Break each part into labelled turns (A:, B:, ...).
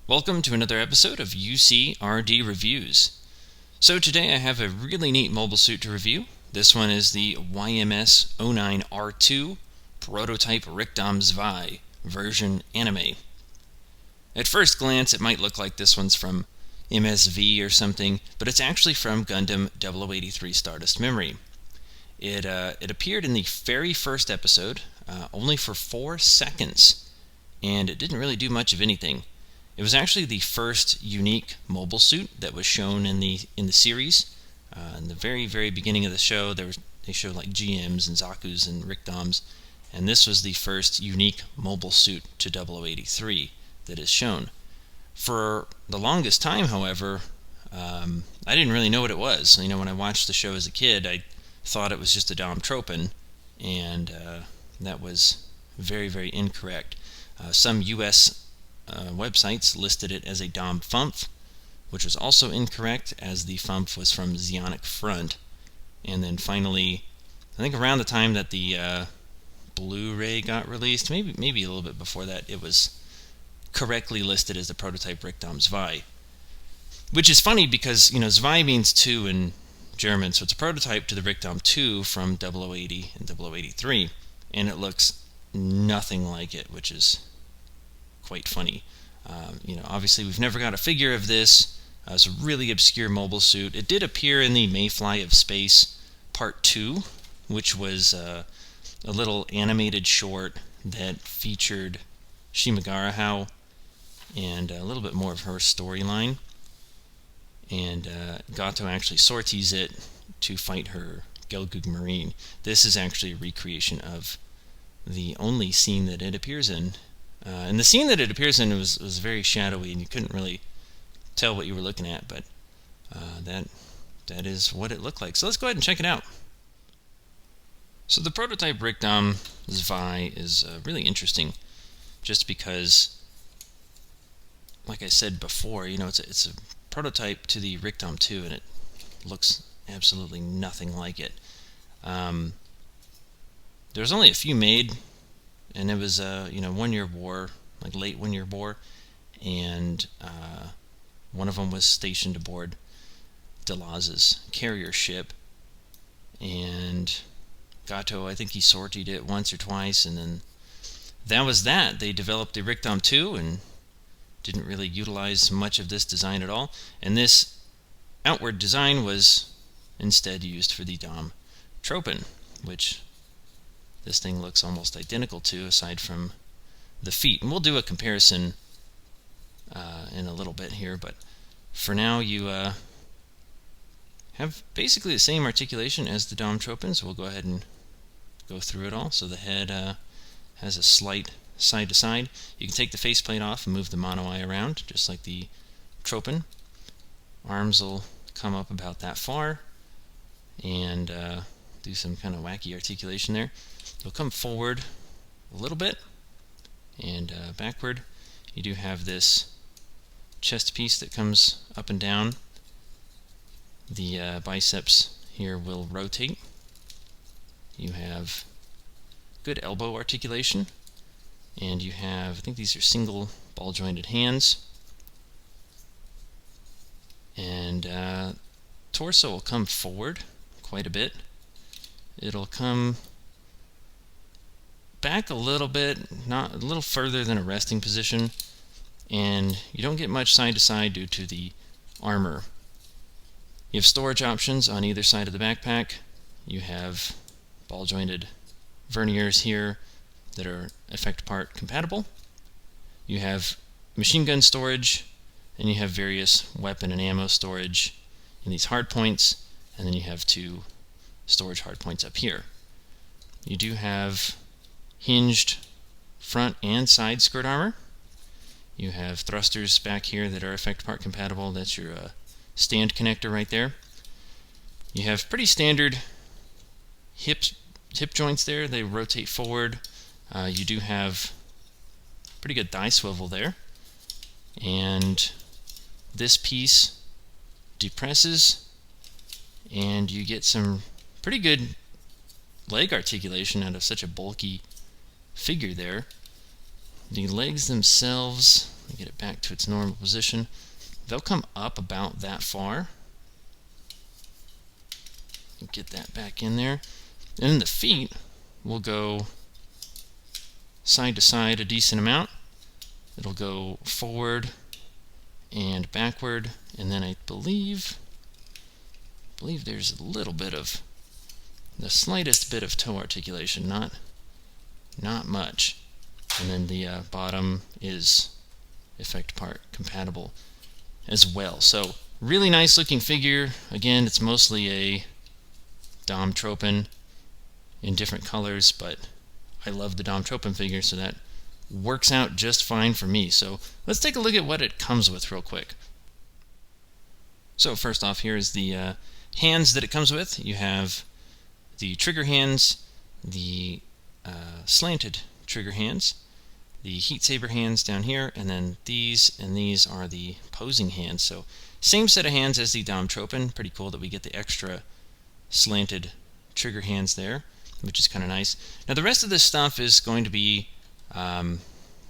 A: Welcome to another episode of UCRD Reviews. So today I have a really neat mobile suit to review. This one is the YMS-09R-2 Prototype Rikdom Zwei version anime. At first glance it might look like this one's from MSV or something, but it's actually from Gundam 0083 Stardust Memory. It appeared in the very first episode, only for 4 seconds, and it didn't really do much of anything. It was actually the first unique mobile suit that was shown in the series. In the very beginning of the show, they showed like GMs and Zaku's and Rikdoms, and this was the first unique mobile suit to 0083 that is shown. For the longest time, however, I didn't really know what it was. When I watched the show as a kid, I thought it was just a Dom Tropen, and that was very incorrect. Some U.S. Websites listed it as a Dom Fumph, which was also incorrect, as the Fumph was from Zeonic Front. And then finally, I think around the time that the Blu-ray got released, maybe a little bit before that, it was correctly listed as the prototype Rikdom Zwei. Which is funny because, Zwei means 2 in German, so it's a prototype to the Rikdom 2 from 0080 and 0083, and it looks nothing like it, which is quite funny. Obviously we've never got a figure of this. It's a really obscure mobile suit. It did appear in the Mayfly of Space Part 2, which was a little animated short that featured Shimagaraho and a little bit more of her storyline. And Gato actually sorties it to fight her Gelgug Marine. This is actually a recreation of the only scene that it appears in. And the scene that it appears in was very shadowy, and you couldn't really tell what you were looking at, but that is what it looked like. So let's go ahead and check it out. So the prototype Rikdom Zwei is really interesting, just because, like I said before, it's a prototype to the Rikdom 2, and it looks absolutely nothing like it. There's only a few made, and it was 1 year war, like late 1 year war, and one of them was stationed aboard Delaz's carrier ship, and Gato, I think he sortied it once or twice, and then that was that. They developed the Rikdom 2 and didn't really utilize much of this design at all, and this outward design was instead used for the Dom Tropen, which this thing looks almost identical to, aside from the feet. And we'll do a comparison in a little bit here, but for now you have basically the same articulation as the Dom Tropen, so we'll go ahead and go through it all. So the head has a slight side to side. You can take the faceplate off and move the mono eye around, just like the Tropen. Arms will come up about that far, and do some kind of wacky articulation there. They'll come forward a little bit and backward. You do have this chest piece that comes up and down. The biceps here will rotate. You have good elbow articulation, and you have, I think these are single ball jointed hands, and torso will come forward quite a bit. It'll come back a little bit, not a little further than a resting position, and you don't get much side to side due to the armor. You have storage options on either side of the backpack. You have ball jointed verniers here that are effect part compatible. You have machine gun storage, and you have various weapon and ammo storage in these hard points, and then you have 2 storage hard points up here. You do have hinged front and side skirt armor. You have thrusters back here that are effect part compatible. That's your stand connector right there. You have pretty standard hip joints there. They rotate forward. You do have pretty good thigh swivel there, and this piece depresses, and you get some pretty good leg articulation out of such a bulky figure there. The legs themselves, Let me get it back to its normal position. They'll come up about that far. Get that back in there. And then the feet will go side to side a decent amount. It'll go forward and backward, and then I believe there's a little bit of the slightest bit of toe articulation, not much. And then the bottom is effect part compatible as well. So really nice looking figure. Again, it's mostly a Dom Tropen in different colors, but I love the Dom Tropen figure, so that works out just fine for me. So let's take a look at what it comes with real quick. So first off, here is the hands that it comes with. You have the trigger hands, the slanted trigger hands, the heat saber hands down here, and then these and these are the posing hands. So same set of hands as the Dom Tropen. Pretty cool that we get the extra slanted trigger hands there, which is kind of nice. Now the rest of this stuff is going to be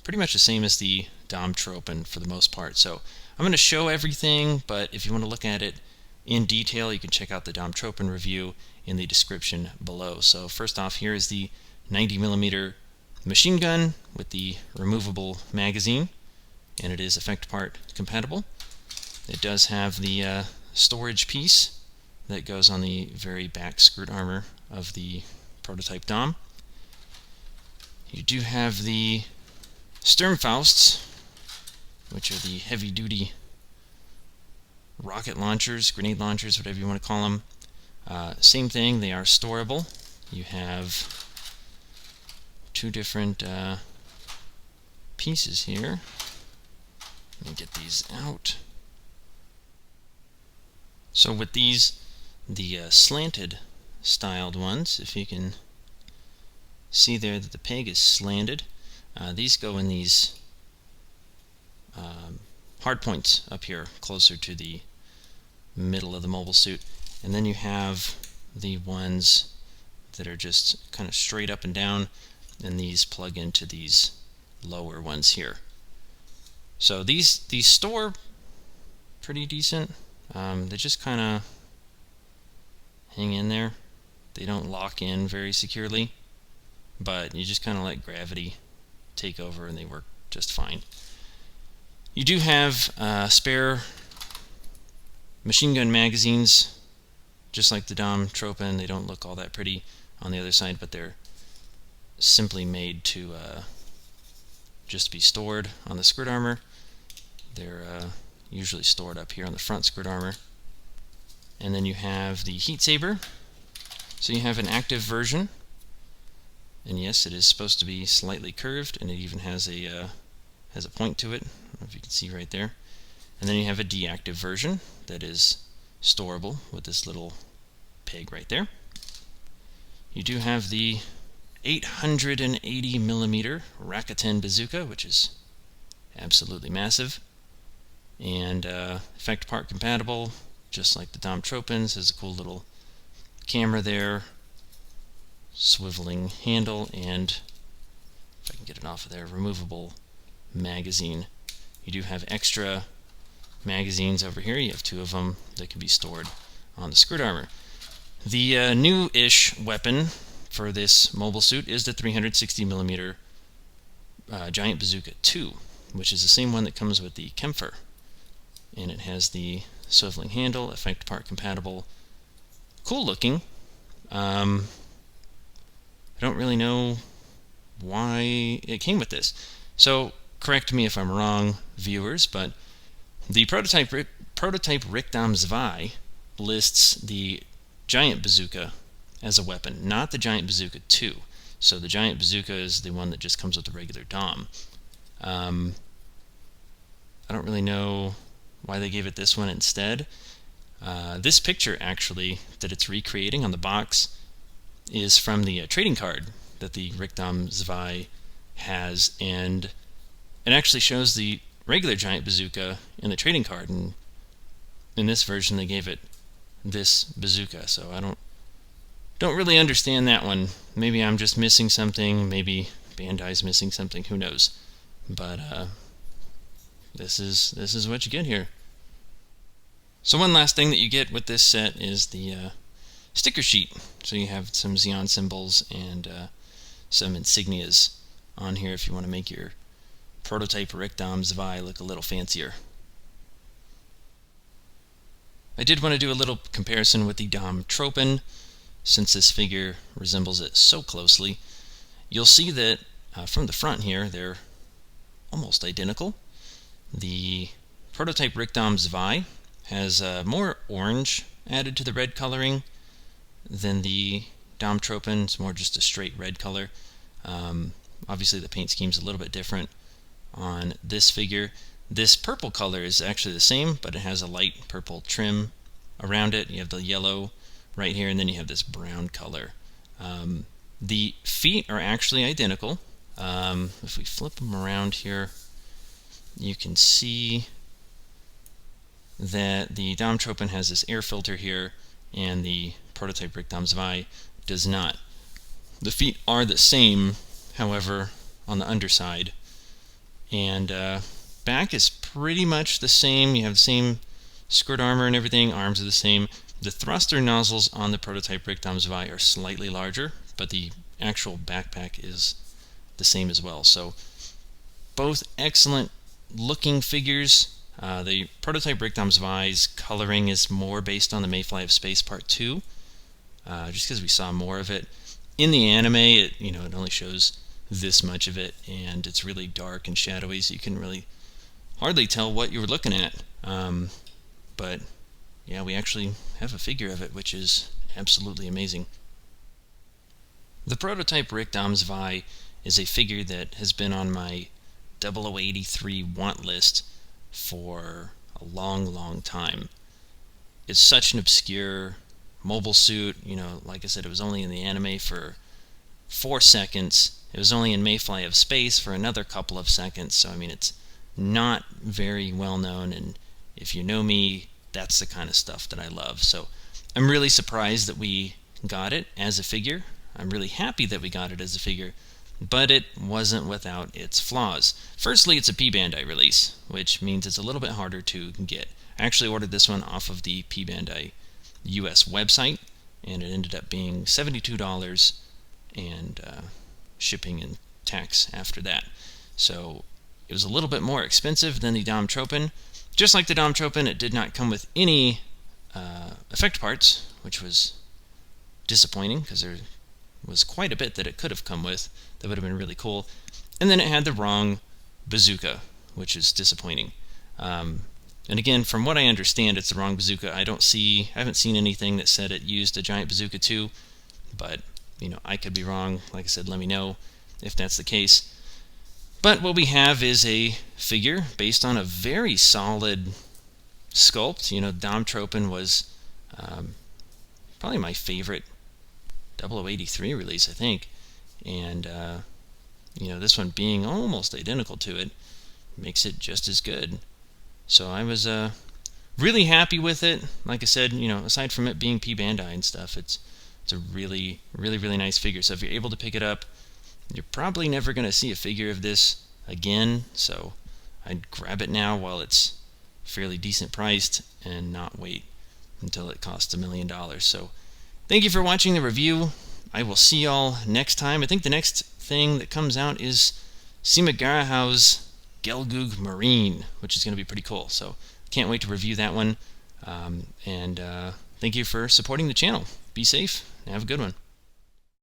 A: pretty much the same as the Dom Tropen for the most part. So I'm going to show everything, but if you want to look at it in detail, you can check out the Dom Tropen review in the description below. So first off, here is the 90mm machine gun with the removable magazine, and it is effect part compatible. It does have the storage piece that goes on the very back skirt armor of the prototype Dom. You do have the Sturmfausts, which are the heavy-duty rocket launchers, grenade launchers, whatever you want to call them. Same thing, they are storable. You have two different pieces here. Let me get these out. So with these, the slanted styled ones, if you can see there that the peg is slanted, these go in these hard points up here closer to the middle of the mobile suit, and then you have the ones that are just kind of straight up and down, and these plug into these lower ones here. So these store pretty decent. They just kind of hang in there. They don't lock in very securely, but you just kind of let gravity take over and they work just fine. You do have spare machine gun magazines, just like the Dom Tropen. They don't look all that pretty on the other side, but they're simply made to just be stored on the skirt armor. They're usually stored up here on the front skirt armor. And then you have the heat saber. So you have an active version, and yes, it is supposed to be slightly curved, and it even has a point to it. I don't know if you can see right there. And then you have a deactive version that is storable with this little peg right there. You do have the 880mm Rakuten bazooka, which is absolutely massive, and effect part compatible, just like the Dom Tropens. Has a cool little camera there, swiveling handle, and if I can get it off of there, removable magazine. You do have extra magazines over here. You have two of them that can be stored on the skirt armor. The new-ish weapon for this mobile suit is the 360mm Giant Bazooka 2, which is the same one that comes with the Kempfer, and it has the swiveling handle, effect part compatible. Cool looking. I don't really know why it came with this. So correct me if I'm wrong, viewers, but the prototype Rickdom Zwei lists the Giant Bazooka as a weapon, not the Giant Bazooka 2. So the Giant Bazooka is the one that just comes with the regular Dom. I don't really know why they gave it this one instead. This picture, actually, that it's recreating on the box is from the trading card that the Rickdom Zwei has, and it actually shows the regular Giant Bazooka in the trading card, and in this version they gave it this bazooka, so I don't really understand that one. Maybe I'm just missing something, maybe Bandai's missing something, who knows. But this is what you get here. So one last thing that you get with this set is the sticker sheet. So you have some Xeon symbols and some insignias on here if you want to make your prototype Rick Dom Zwei look a little fancier. I did want to do a little comparison with the Dom Tropen, since this figure resembles it so closely. You'll see that from the front here, they're almost identical. The prototype Rick Dom Zwei has more orange added to the red coloring than the Dom Tropen. It's more just a straight red color. Obviously the paint scheme's a little bit different on this figure. This purple color is actually the same, but it has a light purple trim around it. You have the yellow right here, and then you have this brown color. The feet are actually identical. If we flip them around here, you can see that the Dom Tropen has this air filter here, and the prototype Rick Dom Zwei does not. The feet are the same, however, on the underside, and back is pretty much the same. You have the same skirt armor and everything. Arms are the same. The thruster nozzles on the prototype Rick Dom Zwei are slightly larger, but the actual backpack is the same as well. So both excellent looking figures. The prototype Rick Dom Zwei's coloring is more based on the Mayfly of Space Part 2, just because we saw more of it. In the anime, it only shows this much of it, and it's really dark and shadowy, so you can really hardly tell what you were looking at. But yeah, we actually have a figure of it, which is absolutely amazing. The prototype Rick Dom Zwei is a figure that has been on my 0083 want list for a long time. It's such an obscure mobile suit. Like I said, it was only in the anime for 4 seconds. It was only in Mayfly of Space for another couple of seconds, so I mean, it's not very well known, and if you know me, that's the kind of stuff that I love. So I'm really surprised that we got it as a figure. I'm really happy that we got it as a figure, but it wasn't without its flaws. Firstly, it's a P-Bandai release, which means it's a little bit harder to get. I actually ordered this one off of the P-Bandai US website, and it ended up being $72 and shipping and tax after that. So it was a little bit more expensive than the Dom Tropen. Just like the Dom Tropen, it did not come with any effect parts, which was disappointing because there was quite a bit that it could have come with that would have been really cool. And then it had the wrong bazooka, which is disappointing. And again, from what I understand, it's the wrong bazooka. I haven't seen anything that said it used a giant bazooka too, but I could be wrong. Like I said, let me know if that's the case. But what we have is a figure based on a very solid sculpt. Dom Tropen was probably my favorite 0083 release, I think. And, this one being almost identical to it makes it just as good. So I was really happy with it. Like I said, aside from it being P-Bandai and stuff, it's a really nice figure. So if you're able to pick it up, you're probably never going to see a figure of this again, so I'd grab it now while it's fairly decent priced and not wait until it costs $1 million. So thank you for watching the review. I will see y'all next time. I think the next thing that comes out is Simagaraho's Gelgoog Marine, which is going to be pretty cool. So can't wait to review that one. And thank you for supporting the channel. Be safe and have a good one.